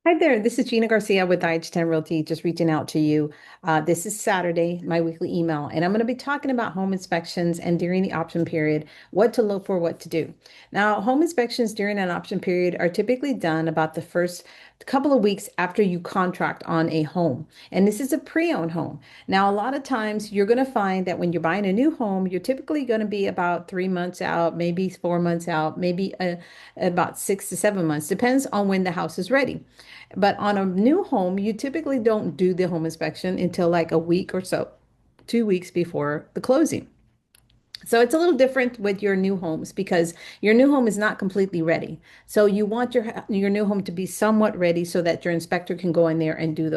Hi there, this is Gina Garcia with IH10 Realty, just reaching out to you. This is Saturday, my weekly email, and I'm going to be talking about home inspections and during the option period, what to look for, what to do. Now, home inspections during an option period are typically done about the first couple of weeks after you contract on a home. And this is a pre-owned home. Now, a lot of times you're going to find that when you're buying a new home, you're typically going to be about 3 months out, maybe 4 months out, maybe about 6 to 7 months, depends on when the house is ready. But on a new home, you typically don't do the home inspection until like a week or so, 2 weeks before the closing. So it's a little different with your new homes because your new home is not completely ready. So you want your new home to be somewhat ready so that your inspector can go in there and do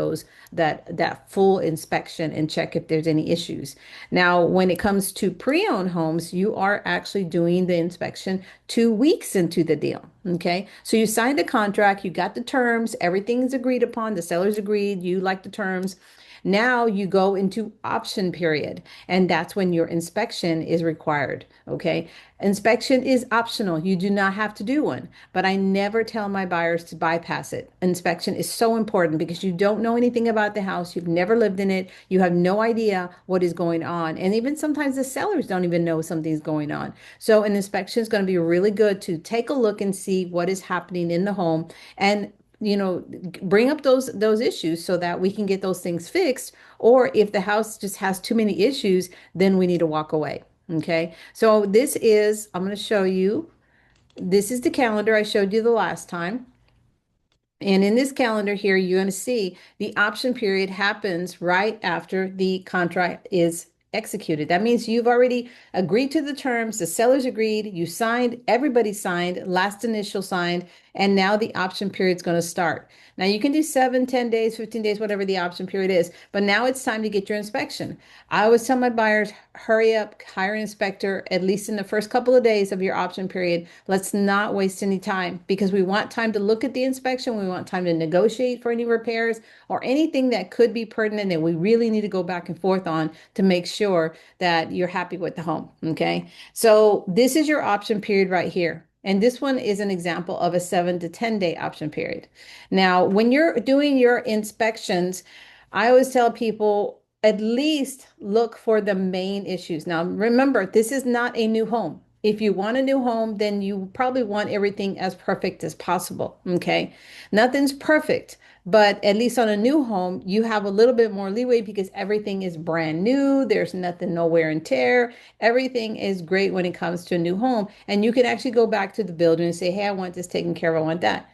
that full inspection and check if there's any issues. Now, when it comes to pre-owned homes, you are actually doing the inspection 2 weeks into the deal. Okay. So you signed a contract, you got the terms, everything's agreed upon, the sellers agreed, you like the terms. Now you go into option period, and that's when your inspection is required. Okay. Inspection is optional. You do not have to do one, but I never tell my buyers to bypass it. Inspection is so important because you don't know anything about the house. You've never lived in it. You have no idea what is going on. And even sometimes the sellers don't even know something's going on. So an inspection is going to be really good to take a look and see what is happening in the home and bring up those issues so that we can get those things fixed. Or if the house just has too many issues, then we need to walk away. Okay. So I'm going to show you, this is the calendar I showed you the last time. And in this calendar here, you're going to see the option period happens right after the contract is executed. That means you've already agreed to the terms, the sellers agreed, you signed, everybody signed, last initial signed, and now the option period is going to start. Now you can do 7, 10 days, 15 days, whatever the option period is, but now it's time to get your inspection. I always tell my buyers, hurry up, hire an inspector, at least in the first couple of days of your option period. Let's not waste any time because we want time to look at the inspection. We want time to negotiate for any repairs or anything that could be pertinent that we really need to go back and forth on to make sure that you're happy with the home. Okay. So this is your option period right here. And this one is an example of a 7 to 10 day option period. Now, when you're doing your inspections, I always tell people at least look for the main issues. Now, remember, this is not a new home. If you want a new home, then you probably want everything as perfect as possible. Okay. Nothing's perfect, but at least on a new home, you have a little bit more leeway because everything is brand new. There's nothing, no wear and tear. Everything is great when it comes to a new home. And you can actually go back to the builder and say, hey, I want this taken care of. I want that,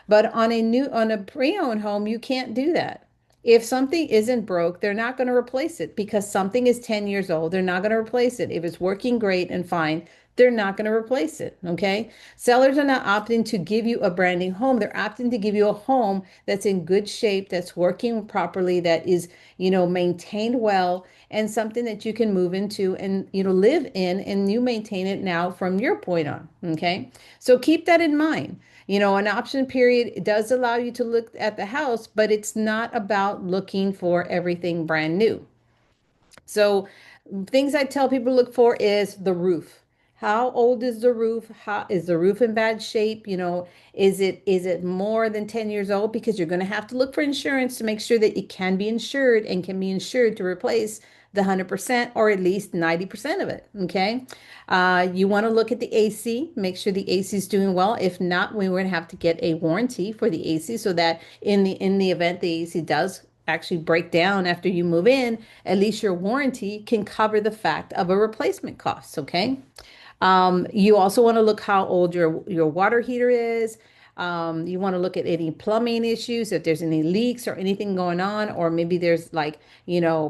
but on a pre-owned home, you can't do that. If something isn't broke, they're not going to replace it because something is 10 years old. They're not going to replace it. If it's working great and fine, they're not going to replace it. Okay. Sellers are not opting to give you a brand new home. They're opting to give you a home that's in good shape, that's working properly, that is, maintained well, and something that you can move into and, live in, and you maintain it now from your point on. Okay. So keep that in mind. An option period does allow you to look at the house, but it's not about looking for everything brand new. So things I tell people to look for is the roof. How old is the roof? How is the roof in bad shape? Is it more than 10 years old? Because you're going to have to look for insurance to make sure that it can be insured and can be insured to replace the 100% or at least 90% of it. Okay. You want to look at the AC, make sure the AC is doing well. If not, we're going to have to get a warranty for the AC so that in the event the AC does actually break down after you move in, at least your warranty can cover the fact of a replacement cost. Okay. You also want to look how old your water heater is. You want to look at any plumbing issues, if there's any leaks or anything going on, or maybe there's like,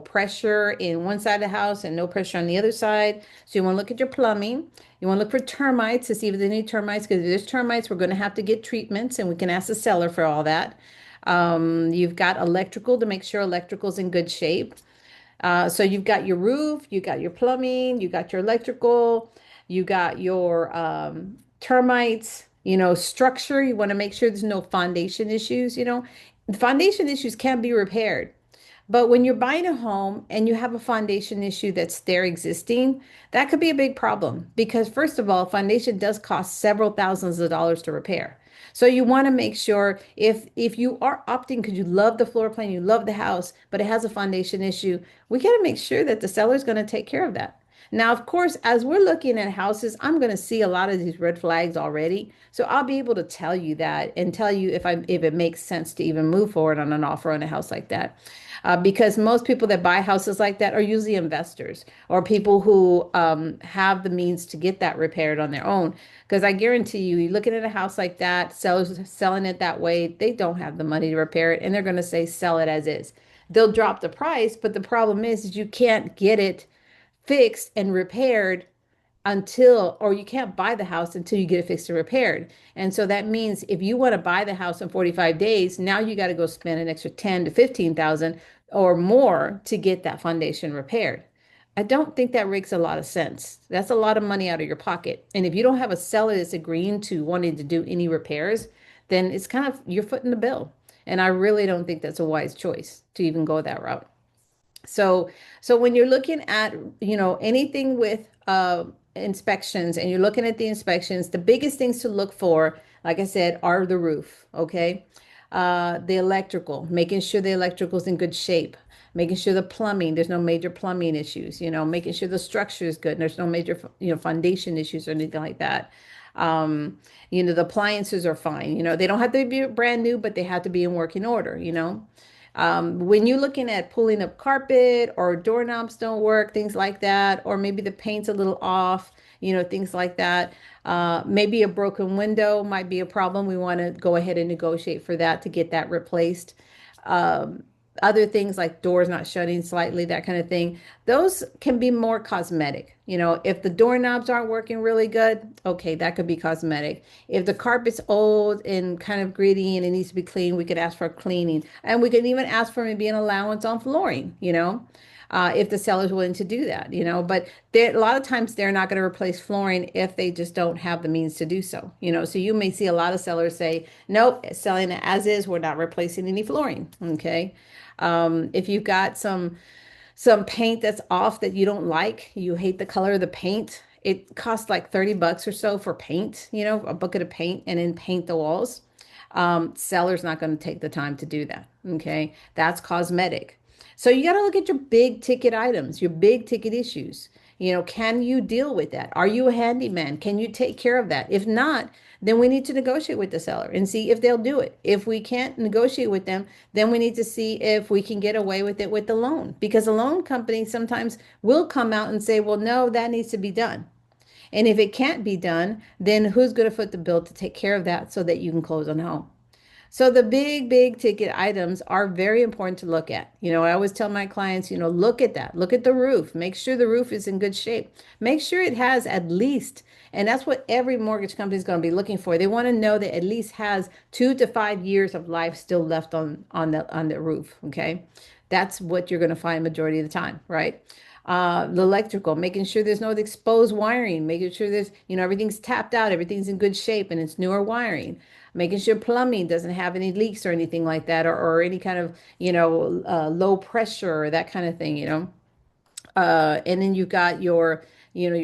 pressure in one side of the house and no pressure on the other side. So you want to look at your plumbing. You want to look for termites to see if there's any termites, because if there's termites, we're going to have to get treatments and we can ask the seller for all that. You've got electrical to make sure electrical's in good shape. So you've got your roof, you got your plumbing, you got your electrical, you got your termites, structure. You want to make sure there's no foundation issues. Foundation issues can be repaired. But when you're buying a home and you have a foundation issue that's there existing, that could be a big problem because, first of all, foundation does cost several thousands of dollars to repair. So you want to make sure if you are opting because you love the floor plan, you love the house, but it has a foundation issue, we got to make sure that the seller is going to take care of that. Now, of course, as we're looking at houses, I'm going to see a lot of these red flags already. So I'll be able to tell you that and tell you if it makes sense to even move forward on an offer on a house like that. Because most people that buy houses like that are usually investors or people who have the means to get that repaired on their own. Because I guarantee you, you're looking at a house like that, sellers selling it that way, they don't have the money to repair it, and they're going to say sell it as is. They'll drop the price, but the problem is you can't get it fixed and repaired until, or you can't buy the house until you get it fixed and repaired. And so that means if you want to buy the house in 45 days, now you got to go spend an extra 10 to 15,000 or more to get that foundation repaired. I don't think that makes a lot of sense. That's a lot of money out of your pocket. And if you don't have a seller that's agreeing to wanting to do any repairs, then it's kind of you're footing the bill. And I really don't think that's a wise choice to even go that route. So, so when you're looking at, anything with inspections and you're looking at the inspections, the biggest things to look for, like I said, are the roof, okay? The electrical, making sure the electrical is in good shape, making sure the plumbing, there's no major plumbing issues, making sure the structure is good, and there's no major, foundation issues or anything like that. Um, the appliances are fine. They don't have to be brand new, but they have to be in working order. When you're looking at pulling up carpet or doorknobs don't work, things like that, or maybe the paint's a little off, things like that. Maybe a broken window might be a problem. We want to go ahead and negotiate for that to get that replaced. Um, Other things like doors not shutting slightly, that kind of thing, those can be more cosmetic. If the doorknobs aren't working really good, okay, that could be cosmetic. If the carpet's old and kind of gritty and it needs to be cleaned, we could ask for cleaning. And we could even ask for maybe an allowance on flooring, if the seller's willing to do that. But a lot of times they're not going to replace flooring if they just don't have the means to do so. So you may see a lot of sellers say, nope, selling it as is, we're not replacing any flooring. Okay. If you've got some paint that's off that you don't like, you hate the color of the paint, it costs like 30 bucks or so for paint, a bucket of paint and then paint the walls. Seller's not going to take the time to do that. Okay. That's cosmetic. So you got to look at your big ticket items, your big ticket issues. Can you deal with that? Are you a handyman? Can you take care of that? If not, then we need to negotiate with the seller and see if they'll do it. If we can't negotiate with them, then we need to see if we can get away with it with the loan, because a loan company sometimes will come out and say, well, no, that needs to be done. And if it can't be done, then who's going to foot the bill to take care of that so that you can close on home? So the big ticket items are very important to look at. I always tell my clients, look at that. Look at the roof. Make sure the roof is in good shape. Make sure it has at least, and that's what every mortgage company is going to be looking for. They want to know that at least has 2 to 5 years of life still left on the roof. Okay. That's what you're going to find majority of the time, right? The electrical, making sure there's no exposed wiring, making sure everything's tapped out, everything's in good shape and it's newer wiring, making sure plumbing doesn't have any leaks or anything like that, or any kind of, low pressure or that kind of thing. And then you've got your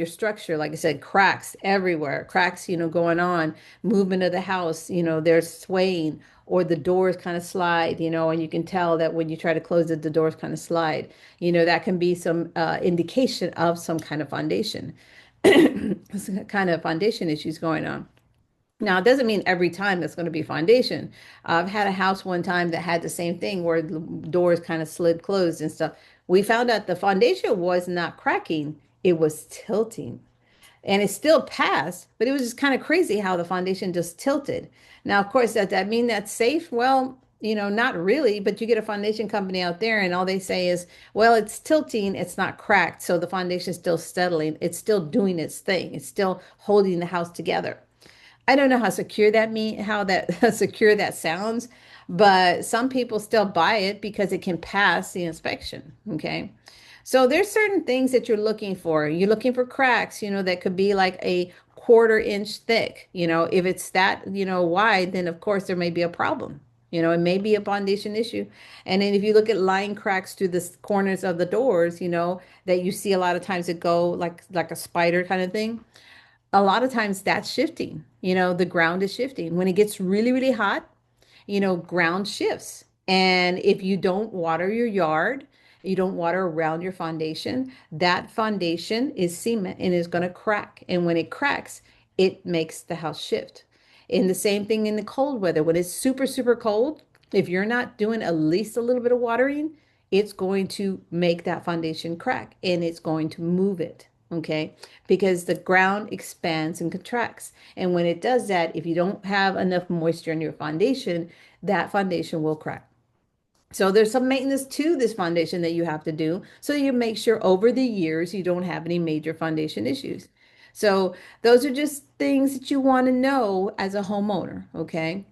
structure, like I said, cracks everywhere, cracks, going on, movement of the house, there's swaying or the doors kind of slide, and you can tell that when you try to close it, the doors kind of slide. That can be some indication of some kind of foundation, some kind of foundation issues going on. Now, it doesn't mean every time that's going to be foundation. I've had a house one time that had the same thing where the doors kind of slid closed and stuff. We found out the foundation was not cracking, it was tilting. And it still passed, but it was just kind of crazy how the foundation just tilted. Now, of course, that mean that's safe? Well, not really, but you get a foundation company out there and all they say is, well, it's tilting, it's not cracked. So the foundation is still settling, it's still doing its thing, it's still holding the house together. I don't know how secure how that secure that sounds, but some people still buy it because it can pass the inspection. Okay. So there's certain things that you're looking for. You're looking for cracks, that could be like a 1/4 inch thick. If it's that, wide, then of course there may be a problem. It may be a foundation issue. And then if you look at line cracks through the corners of the doors, that you see a lot of times that go like a spider kind of thing. a lot of times that's shifting. The ground is shifting. When it gets really, really hot, ground shifts. And if you don't water your yard, you don't water around your foundation, that foundation is cement and is going to crack. And when it cracks, it makes the house shift. And the same thing in the cold weather. When it's super, super cold, if you're not doing at least a little bit of watering, it's going to make that foundation crack and it's going to move it. Okay. Because the ground expands and contracts. And when it does that, if you don't have enough moisture in your foundation, that foundation will crack. So there's some maintenance to this foundation that you have to do so you make sure over the years you don't have any major foundation issues. So those are just things that you want to know as a homeowner, okay?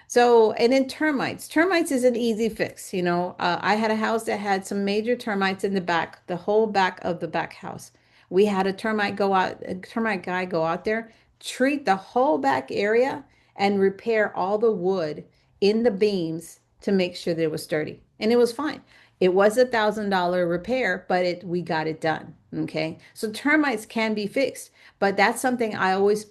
So, and then termites. Termites is an easy fix. I had a house that had some major termites in the back, the whole back of the back house. We had a termite guy go out there, treat the whole back area, and repair all the wood in the beams to make sure that it was sturdy. And it was fine. It was $1,000 repair, but we got it done. Okay. So termites can be fixed, but that's something I always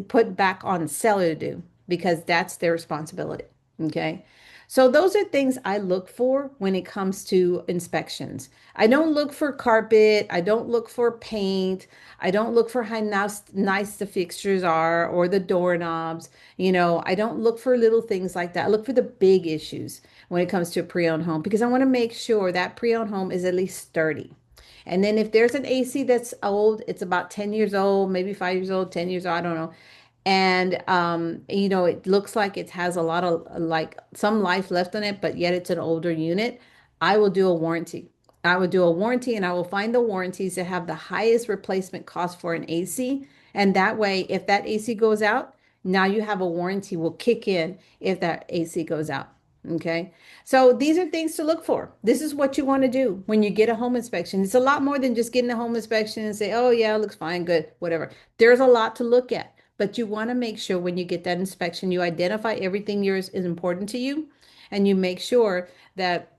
put back on the seller to do because that's their responsibility. Okay. So those are things I look for when it comes to inspections. I don't look for carpet. I don't look for paint. I don't look for how nice the fixtures are or the doorknobs. I don't look for little things like that. I look for the big issues when it comes to a pre-owned home because I want to make sure that pre-owned home is at least sturdy. And then if there's an AC that's old, it's about 10 years old, maybe 5 years old, 10 years old, I don't know. And it looks like it has a lot of like some life left on it, but yet it's an older unit. I will do a warranty. I will do a warranty and I will find the warranties that have the highest replacement cost for an AC. And that way, if that AC goes out, now you have a warranty will kick in if that AC goes out. Okay. So these are things to look for. This is what you want to do when you get a home inspection. It's a lot more than just getting a home inspection and say, oh, yeah, it looks fine, good, whatever. There's a lot to look at, but you want to make sure when you get that inspection, you identify everything yours is important to you and you make sure that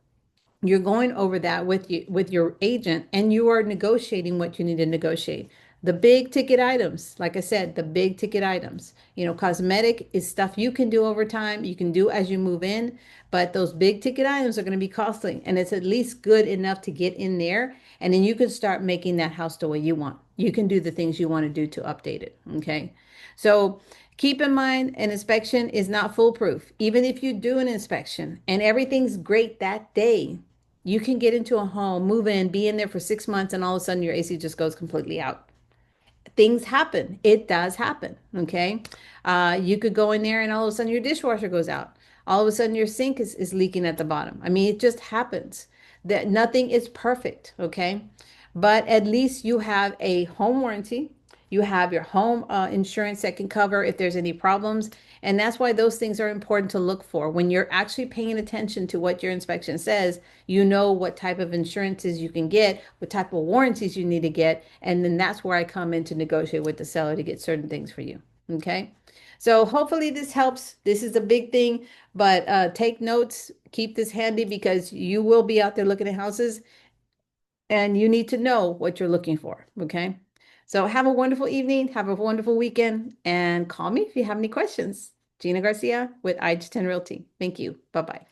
you're going over that with your agent and you are negotiating what you need to negotiate. The big ticket items, like I said, the big ticket items, cosmetic is stuff you can do over time, you can do as you move in, but those big ticket items are going to be costly and it's at least good enough to get in there and then you can start making that house the way you want. You can do the things you want to do to update it, okay? So keep in mind, an inspection is not foolproof. Even if you do an inspection and everything's great that day, you can get into a home, move in, be in there for 6 months, and all of a sudden your AC just goes completely out. Things happen. It does happen. Okay. You could go in there and all of a sudden your dishwasher goes out. All of a sudden your sink is leaking at the bottom. I mean, it just happens. That nothing is perfect. Okay. But at least you have a home warranty. You have your home insurance that can cover if there's any problems. And that's why those things are important to look for. When you're actually paying attention to what your inspection says, you know what type of insurances you can get, what type of warranties you need to get. And then that's where I come in to negotiate with the seller to get certain things for you. Okay. So hopefully this helps. This is a big thing, but take notes, keep this handy because you will be out there looking at houses and you need to know what you're looking for. Okay. So have a wonderful evening, have a wonderful weekend, and call me if you have any questions. Gina Garcia with IH10 Realty. Thank you. Bye bye.